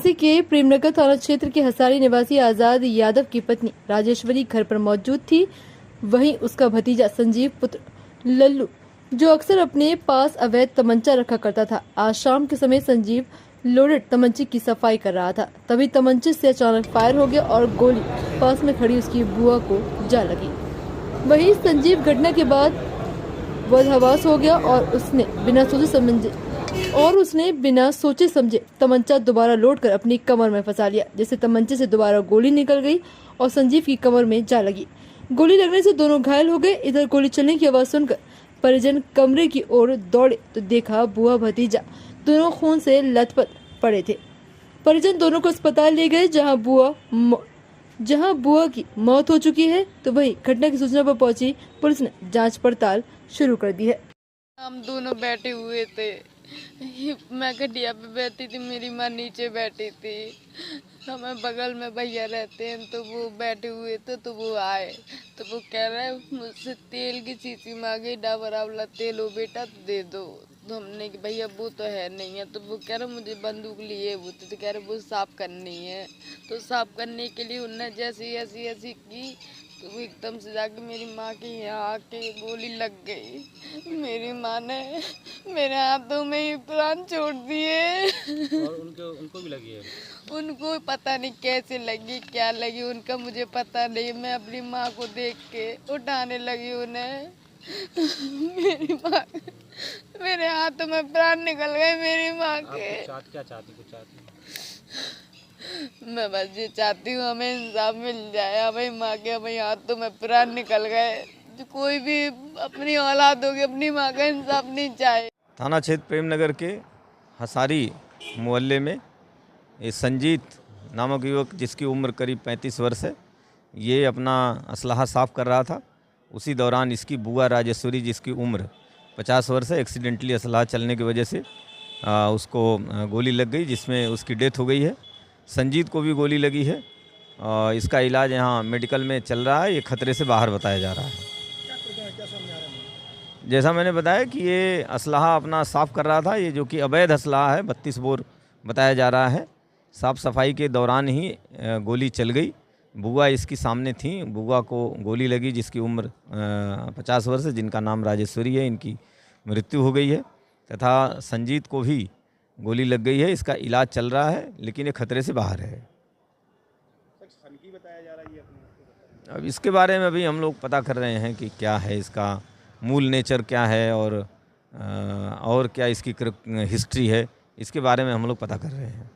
वाराणसी के प्रेमनगर थाना क्षेत्र के हसारी निवासी आजाद यादव की पत्नी राजेश्वरी घर पर मौजूद थी। वहीं उसका भतीजा संजीव पुत्र लल्लू, जो अक्सर अपने पास अवैध तमंचा रखा करता था, आज शाम के समय संजीव लोडेड तमंचे की सफाई कर रहा था। तभी तमंचे से अचानक फायर हो गया और गोली पास में खड़ी उसकी बुआ को जा लगी। वहीं संजीव घटना के बाद बदहवास हो गया और उसने बिना सोचे समझे तमंचा दोबारा लोड कर अपनी कमर में फंसा लिया, जिससे तमंचे से दोबारा गोली निकल गई और संजीव की कमर में जा लगी। गोली लगने से दोनों घायल हो गए। इधर गोली चलने की आवाज सुनकर परिजन कमरे की ओर दौड़े तो देखा बुआ भतीजा दोनों खून से लथपथ पड़े थे। परिजन दोनों को अस्पताल ले गए, जहां बुआ की मौत हो चुकी है। तो वहीं घटना की सूचना पर पहुंची पुलिस ने जांच पड़ताल शुरू कर दी है। हम दोनों बैठे हुए थे, मैं खटिया पे बैठी थी, मेरी माँ नीचे बैठी थी। हमें बगल में भैया रहते हैं, तो वो बैठे हुए थे, तो वो आए तो वो कह रहे मुझसे तेल की शीशी मांगी, डाबर आंवला तेल हो बेटा तो दे दो। तो हमने कि भैया वो तो है नहीं है। तो वो कह रहे मुझे बंदूक लिए वो तो कह रहे वो साफ करनी है। तो साफ करने के लिए उन्होंने जैसी ऐसी ऐसी की तो वो एकदम से जाके मेरी माँ के यहाँ आके गोली लग गई। मेरी माँ ने मेरे हाथों में ही प्राण छोड़ दिए। और उनको भी लगी है? उनको पता नहीं कैसे लगी, क्या लगी, उनका मुझे पता नहीं। मैं अपनी माँ को देख के उठाने लगी उन्हें। मेरी माँ मेरे हाथों में प्राण निकल गए मेरी माँ के। क्या चाहती कुछ चाहती? मैं बस ये चाहती हूँ हमें इंसाफ मिल जाए। हमें माँ के हमें हाथों में प्राण निकल गए। जो कोई भी अपनी औलाद होगी अपनी माँ का इंसाफ नहीं चाहे। थाना क्षेत्र प्रेमनगर के हसारी मोहल्ले में ये संजीत नामक युवक, जिसकी उम्र करीब 35 वर्ष है, ये अपना असलहा साफ कर रहा था। उसी दौरान इसकी बुआ राजेश्वरी, जिसकी उम्र 50 वर्ष है, एक्सीडेंटली असलहा चलने की वजह से उसको गोली लग गई, जिसमें उसकी डेथ हो गई है। संजीत को भी गोली लगी है। इसका इलाज यहाँ मेडिकल में चल रहा है। ये खतरे से बाहर बताया जा रहा है। जैसा मैंने बताया कि ये असलहा अपना साफ़ कर रहा था, ये जो कि अवैध असलहा है, 32 बोर बताया जा रहा है। साफ़ सफाई के दौरान ही गोली चल गई। बुआ इसकी सामने थी, बुआ को गोली लगी, जिसकी उम्र 50 वर्ष है, जिनका नाम राजेश्वरी है। इनकी मृत्यु हो गई है तथा संजीत को भी गोली लग गई है। इसका इलाज चल रहा है, लेकिन ये खतरे से बाहर है। बताया जा रहा है अब इसके बारे में अभी हम लोग पता कर रहे हैं कि क्या है इसका मूल नेचर, क्या है और क्या इसकी हिस्ट्री है, इसके बारे में हम लोग पता कर रहे हैं।